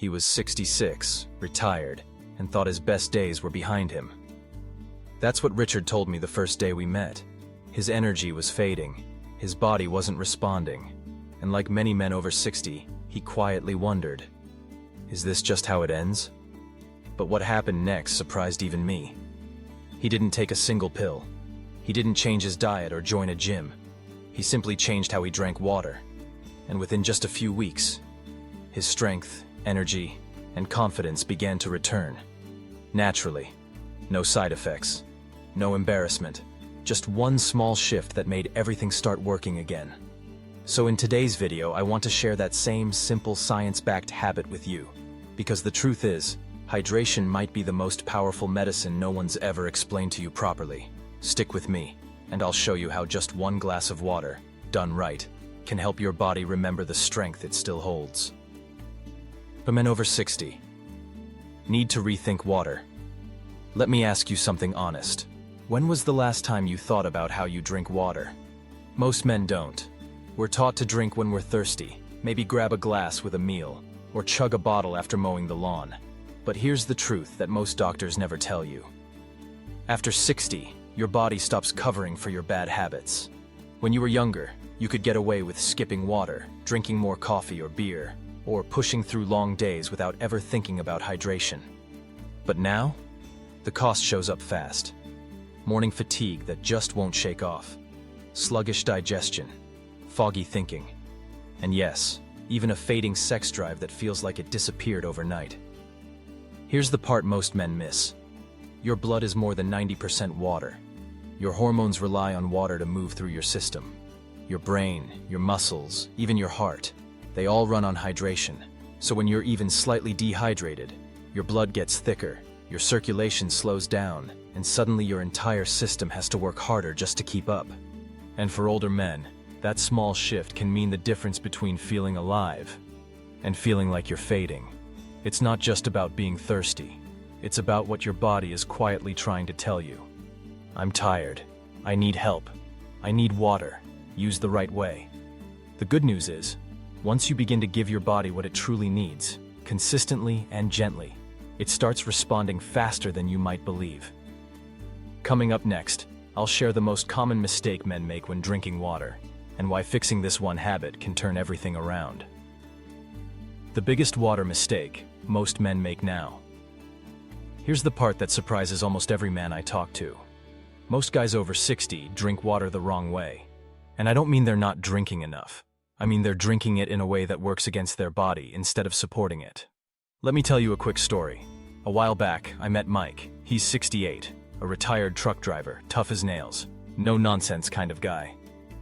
He was 66, retired, and thought his best days were behind him. That's what Richard told me the first day we met. His energy was fading, his body wasn't responding, and like many men over 60, he quietly wondered, is this just how it ends? But what happened next surprised even me. He didn't take a single pill. He didn't change his diet or join a gym. He simply changed how he drank water. And within just a few weeks, his strength, energy, and confidence began to return. Naturally. No side effects. No embarrassment. Just one small shift that made everything start working again. So in today's video, I want to share that same simple science-backed habit with you. Because the truth is, hydration might be the most powerful medicine no one's ever explained to you properly. Stick with me, and I'll show you how just one glass of water, done right, can help your body remember the strength it still holds. For men over 60, need to rethink water. Let me ask you something honest. When was the last time you thought about how you drink water? Most men don't. We're taught to drink when we're thirsty, maybe grab a glass with a meal, or chug a bottle after mowing the lawn. But here's the truth that most doctors never tell you. After 60, your body stops covering for your bad habits. When you were younger, you could get away with skipping water, drinking more coffee or beer, or pushing through long days without ever thinking about hydration. But now, the cost shows up fast. Morning fatigue that just won't shake off. Sluggish digestion. Foggy thinking. And yes, even a fading sex drive that feels like it disappeared overnight. Here's the part most men miss. Your blood is more than 90% water. Your hormones rely on water to move through your system. Your brain, your muscles, even your heart, they all run on hydration. So when you're even slightly dehydrated, your blood gets thicker, your circulation slows down, and suddenly your entire system has to work harder just to keep up. And for older men, that small shift can mean the difference between feeling alive and feeling like you're fading. It's not just about being thirsty. It's about what your body is quietly trying to tell you. I'm tired. I need help. I need water. Use the right way. The good news is, once you begin to give your body what it truly needs, consistently and gently, it starts responding faster than you might believe. Coming up next, I'll share the most common mistake men make when drinking water, and why fixing this one habit can turn everything around. The biggest water mistake most men make now. Here's the part that surprises almost every man I talk to. Most guys over 60 drink water the wrong way. And I don't mean they're not drinking enough. I mean they're drinking it in a way that works against their body instead of supporting it. Let me tell you a quick story. A while back, I met Mike. He's 68, a retired truck driver, tough as nails, no-nonsense kind of guy.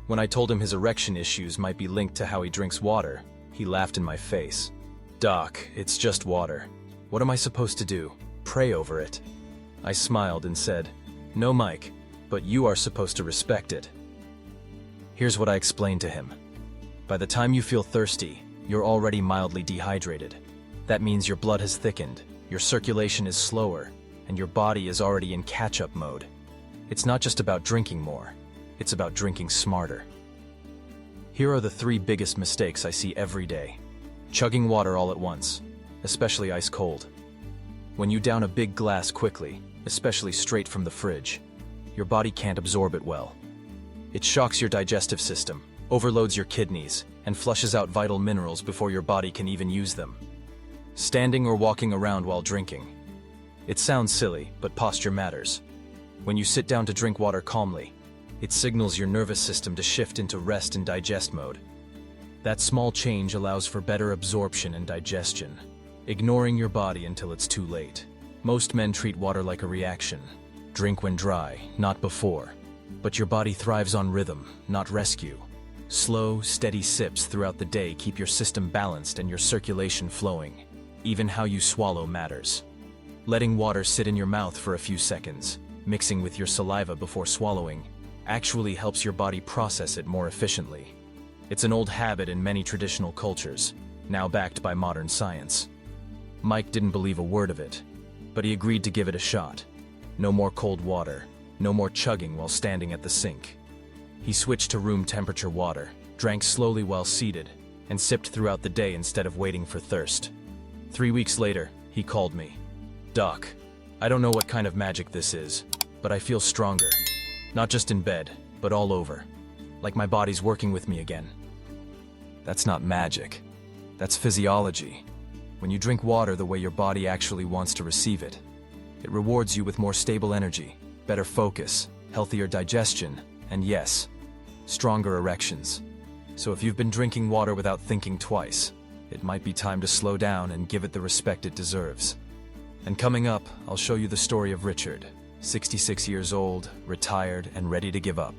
When I told him his erection issues might be linked to how he drinks water, he laughed in my face. "Doc, it's just water. What am I supposed to do? Pray over it?" I smiled and said, "No, Mike, but you are supposed to respect it." Here's what I explained to him. By the time you feel thirsty, you're already mildly dehydrated. That means your blood has thickened, your circulation is slower, and your body is already in catch-up mode. It's not just about drinking more, it's about drinking smarter. Here are the 3 biggest mistakes I see every day. Chugging water all at once, especially ice cold. When you down a big glass quickly, especially straight from the fridge, your body can't absorb it well. It shocks your digestive system, overloads your kidneys, and flushes out vital minerals before your body can even use them. Standing or walking around while drinking. It sounds silly, but posture matters. When you sit down to drink water calmly, it signals your nervous system to shift into rest and digest mode. That small change allows for better absorption and digestion, ignoring your body until it's too late. Most men treat water like a reaction. Drink when dry, not before. But your body thrives on rhythm, not rescue. Slow, steady sips throughout the day keep your system balanced and your circulation flowing. Even how you swallow matters. Letting water sit in your mouth for a few seconds, mixing with your saliva before swallowing, actually helps your body process it more efficiently. It's an old habit in many traditional cultures, now backed by modern science. Mike didn't believe a word of it, but he agreed to give it a shot. No more cold water, no more chugging while standing at the sink. He switched to room temperature water, drank slowly while seated, and sipped throughout the day instead of waiting for thirst. 3 weeks later, he called me. "Doc, I don't know what kind of magic this is, but I feel stronger. Not just in bed, but all over. Like my body's working with me again." That's not magic. That's physiology. When you drink water the way your body actually wants to receive it, it rewards you with more stable energy, better focus, healthier digestion, and yes, stronger erections. So if you've been drinking water without thinking twice, it might be time to slow down and give it the respect it deserves. And coming up, I'll show you the story of Richard, 66 years old, retired, and ready to give up.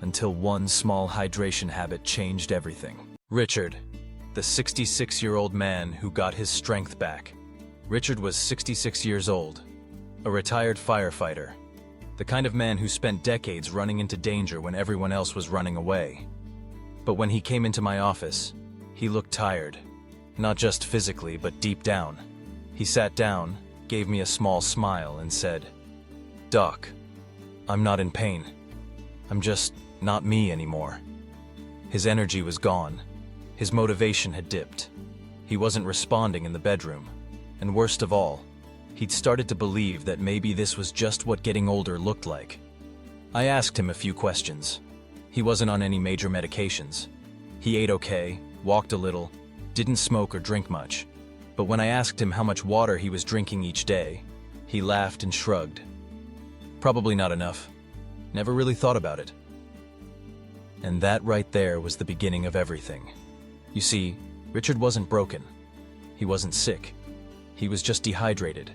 Until one small hydration habit changed everything. Richard, the 66-year-old man who got his strength back. Richard was 66 years old, a retired firefighter, the kind of man who spent decades running into danger when everyone else was running away. But when he came into my office, he looked tired, not just physically, but deep down. He sat down, gave me a small smile, and said, "Doc, I'm not in pain. I'm just not me anymore." His energy was gone. His motivation had dipped. He wasn't responding in the bedroom. And worst of all, he'd started to believe that maybe this was just what getting older looked like. I asked him a few questions. He wasn't on any major medications. He ate okay, walked a little, didn't smoke or drink much. But when I asked him how much water he was drinking each day, he laughed and shrugged. Probably not enough. Never really thought about it. And that right there was the beginning of everything. You see, Richard wasn't broken. He wasn't sick. He was just dehydrated,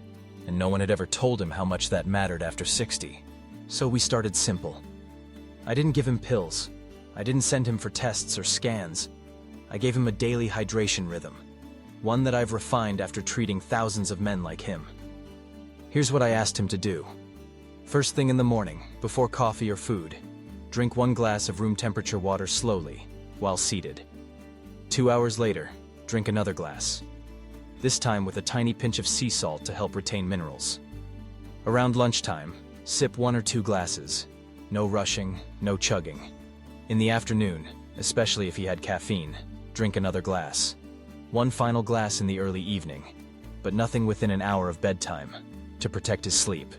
and no one had ever told him how much that mattered after 60. So we started simple. I didn't give him pills. I didn't send him for tests or scans. I gave him a daily hydration rhythm, one that I've refined after treating thousands of men like him. Here's what I asked him to do. First thing in the morning, before coffee or food, drink 1 glass of room temperature water slowly, while seated. 2 hours later, drink another glass. This time with a tiny pinch of sea salt to help retain minerals. Around lunchtime, sip 1 or 2 glasses. No rushing, no chugging. In the afternoon, especially if he had caffeine, drink another glass. 1 final glass in the early evening, but nothing within an hour of bedtime, to protect his sleep.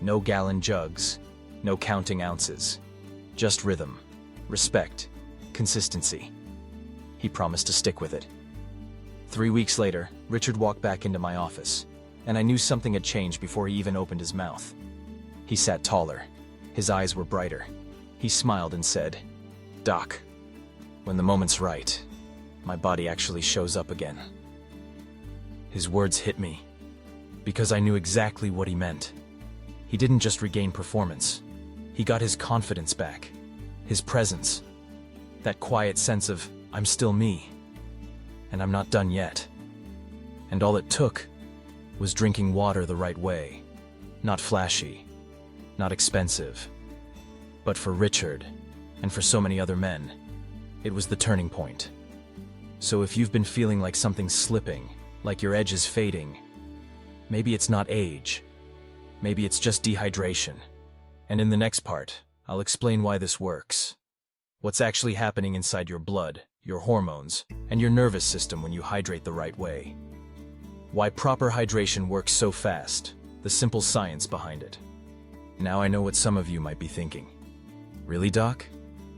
No gallon jugs, no counting ounces. Just rhythm, respect, consistency. He promised to stick with it. 3 weeks later, Richard walked back into my office, and I knew something had changed before he even opened his mouth. He sat taller. His eyes were brighter. He smiled and said, "Doc, when the moment's right, my body actually shows up again." His words hit me, because I knew exactly what he meant. He didn't just regain performance. He got his confidence back, his presence, that quiet sense of, I'm still me, and I'm not done yet. And all it took was drinking water the right way. Not flashy, not expensive. But for Richard, and for so many other men, it was the turning point. So if you've been feeling like something's slipping, like your edge is fading, maybe it's not age, maybe it's just dehydration. And in the next part, I'll explain why this works. What's actually happening inside your blood, your hormones, and your nervous system when you hydrate the right way. Why proper hydration works so fast, the simple science behind it. Now I know what some of you might be thinking. Really, Doc?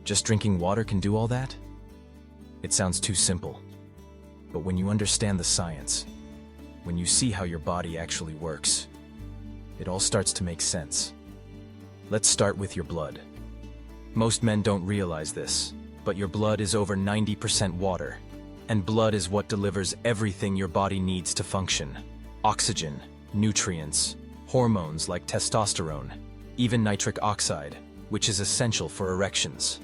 Just drinking water can do all that? It sounds too simple. But when you understand the science, when you see how your body actually works, it all starts to make sense. Let's start with your blood. Most men don't realize this, but your blood is over 90% water, and blood is what delivers everything your body needs to function. Oxygen, nutrients, hormones like testosterone, even nitric oxide, which is essential for erections.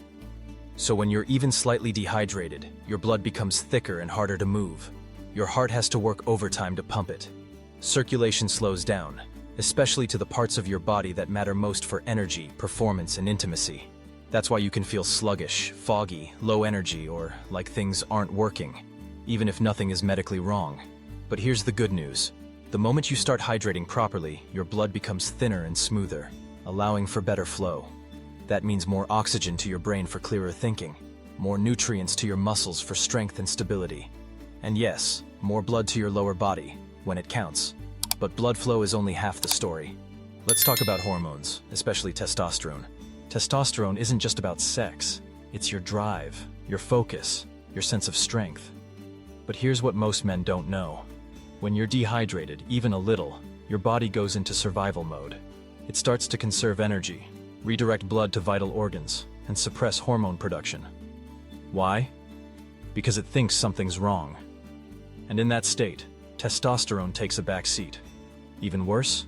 So when you're even slightly dehydrated, your blood becomes thicker and harder to move. Your heart has to work overtime to pump it. Circulation slows down, especially to the parts of your body that matter most for energy, performance, and intimacy. That's why you can feel sluggish, foggy, low energy, or like things aren't working, even if nothing is medically wrong. But here's the good news. The moment you start hydrating properly, your blood becomes thinner and smoother, allowing for better flow. That means more oxygen to your brain for clearer thinking, more nutrients to your muscles for strength and stability. And yes, more blood to your lower body, when it counts. But blood flow is only half the story. Let's talk about hormones, especially testosterone. Testosterone isn't just about sex. It's your drive, your focus, your sense of strength. But here's what most men don't know. When you're dehydrated, even a little, your body goes into survival mode. It starts to conserve energy, redirect blood to vital organs, and suppress hormone production. Why? Because it thinks something's wrong. And in that state, testosterone takes a back seat. Even worse,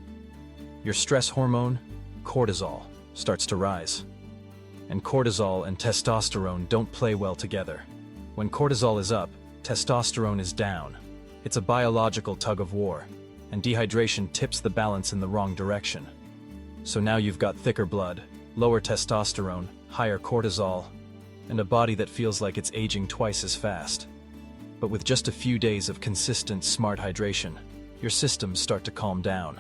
your stress hormone, cortisol, starts to rise. And cortisol and testosterone don't play well together. When cortisol is up, testosterone is down. It's a biological tug of war, and dehydration tips the balance in the wrong direction. So now you've got thicker blood, lower testosterone, higher cortisol, and a body that feels like it's aging twice as fast. But with just a few days of consistent, smart hydration, your systems start to calm down.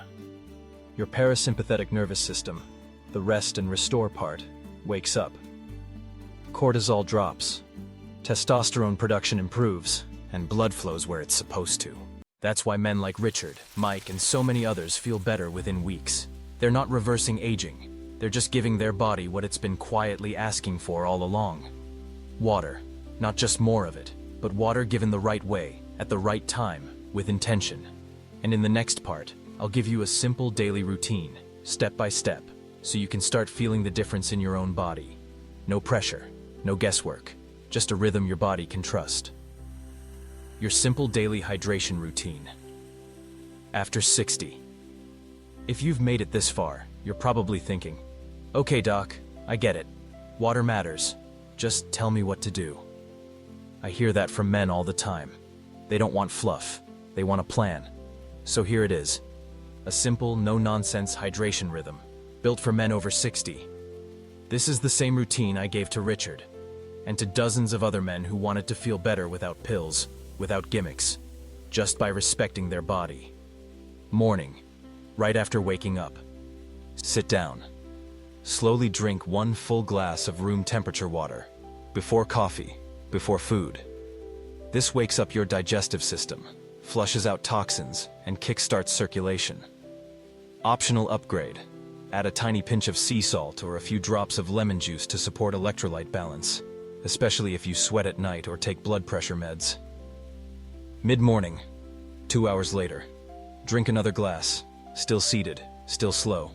Your parasympathetic nervous system, the rest and restore part, wakes up. Cortisol drops, testosterone production improves, and blood flows where it's supposed to. That's why men like Richard, Mike, and so many others feel better within weeks. They're not reversing aging. They're just giving their body what it's been quietly asking for all along. Water. Not just more of it, but water given the right way, at the right time, with intention. And in the next part, I'll give you a simple daily routine, step by step, so you can start feeling the difference in your own body. No pressure, no guesswork, just a rhythm your body can trust. Your simple daily hydration routine. After 60. If you've made it this far, you're probably thinking, okay doc, I get it. Water matters. Just tell me what to do. I hear that from men all the time. They don't want fluff. They want a plan. So here it is. A simple, no-nonsense hydration rhythm, built for men over 60. This is the same routine I gave to Richard, and to dozens of other men who wanted to feel better without pills, without gimmicks, just by respecting their body. Morning, right after waking up. Sit down. Slowly drink 1 full glass of room temperature water. Before coffee, before food. This wakes up your digestive system, flushes out toxins, and kickstarts circulation. Optional upgrade. Add a tiny pinch of sea salt or a few drops of lemon juice to support electrolyte balance, especially if you sweat at night or take blood pressure meds. Mid-morning, 2 hours later. Drink another glass, still seated, still slow.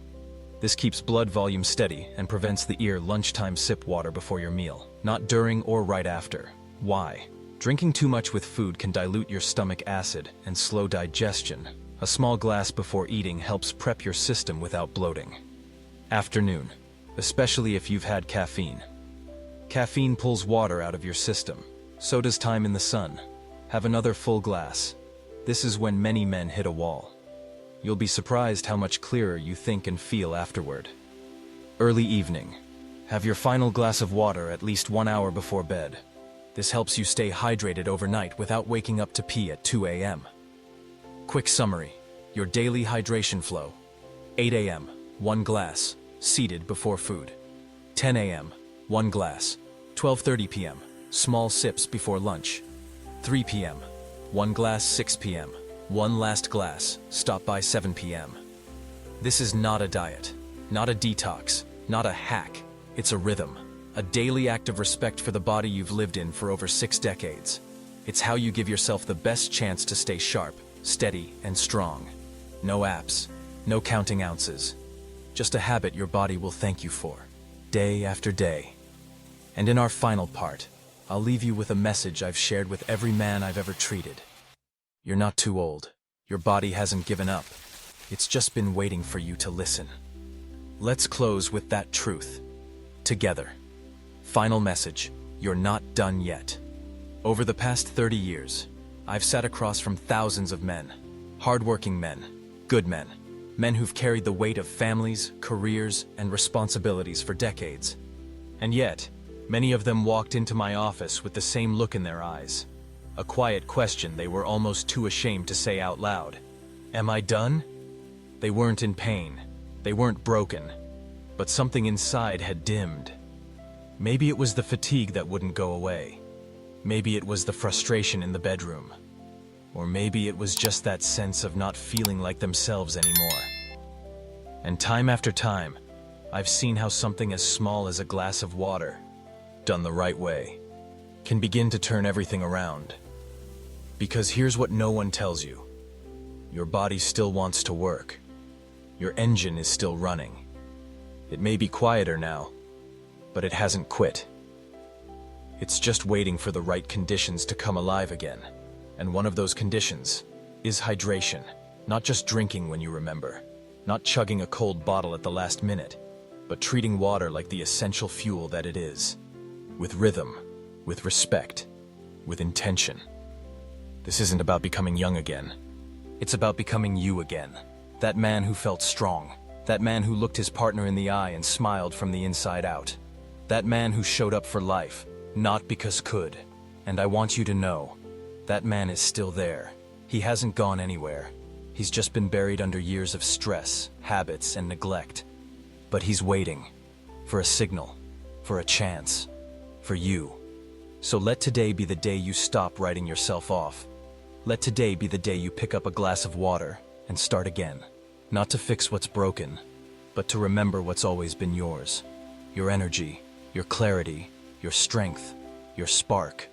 This keeps blood volume steady and prevents the lunchtime sip water before your meal, not during or right after. Why? Drinking too much with food can dilute your stomach acid and slow digestion. A small glass before eating helps prep your system without bloating. Afternoon, especially if you've had caffeine. Caffeine pulls water out of your system. So does time in the sun. Have another full glass. This is when many men hit a wall. You'll be surprised how much clearer you think and feel afterward. Early evening. Have your final glass of water at least 1 hour before bed. This helps you stay hydrated overnight without waking up to pee at 2 a.m. Quick summary. Your daily hydration flow. 8 a.m., 1 glass, seated before food. 10 a.m., 1 glass. 12:30 p.m., small sips before lunch. 3 p.m., 1 glass. 6 p.m., 1 last glass, stop by 7 p.m. This is not a diet, not a detox, not a hack. It's a rhythm, a daily act of respect for the body you've lived in for over 6 decades. It's how you give yourself the best chance to stay sharp, steady, and strong. No apps, no counting ounces. Just a habit your body will thank you for, day after day. And in our final part, I'll leave you with a message I've shared with every man I've ever treated. You're not too old. Your body hasn't given up. It's just been waiting for you to listen. Let's close with that truth. Together. Final message. You're not done yet. Over the past 30 years, I've sat across from thousands of men. Hardworking men. Good men. Men who've carried the weight of families, careers, and responsibilities for decades. And yet, many of them walked into my office with the same look in their eyes. A quiet question they were almost too ashamed to say out loud. Am I done? They weren't in pain. They weren't broken. But something inside had dimmed. Maybe it was the fatigue that wouldn't go away. Maybe it was the frustration in the bedroom. Or maybe it was just that sense of not feeling like themselves anymore. And time after time, I've seen how something as small as a glass of water, done the right way, can begin to turn everything around. Because here's what no one tells you. Your body still wants to work. Your engine is still running. It may be quieter now, but it hasn't quit. It's just waiting for the right conditions to come alive again. And one of those conditions is hydration. Not just drinking when you remember, not chugging a cold bottle at the last minute, but treating water like the essential fuel that it is. With rhythm, with respect, with intention. This isn't about becoming young again. It's about becoming you again. That man who felt strong. That man who looked his partner in the eye and smiled from the inside out. That man who showed up for life, not because could. And I want you to know, that man is still there. He hasn't gone anywhere. He's just been buried under years of stress, habits, and neglect. But he's waiting for a signal, for a chance, for you. So let today be the day you stop writing yourself off. Let today be the day you pick up a glass of water and start again. Not to fix what's broken, but to remember what's always been yours. Your energy, your clarity, your strength, your spark.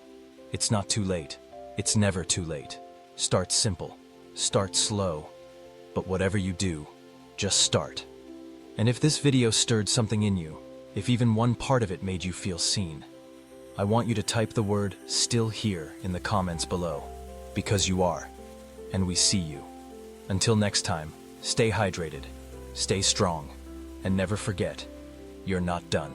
It's not too late. It's never too late. Start simple. Start slow. But whatever you do, just start. And if this video stirred something in you, if even one part of it made you feel seen, I want you to type the word "still here" in the comments below. Because you are. And we see you. Until next time, stay hydrated, stay strong, and never forget, you're not done.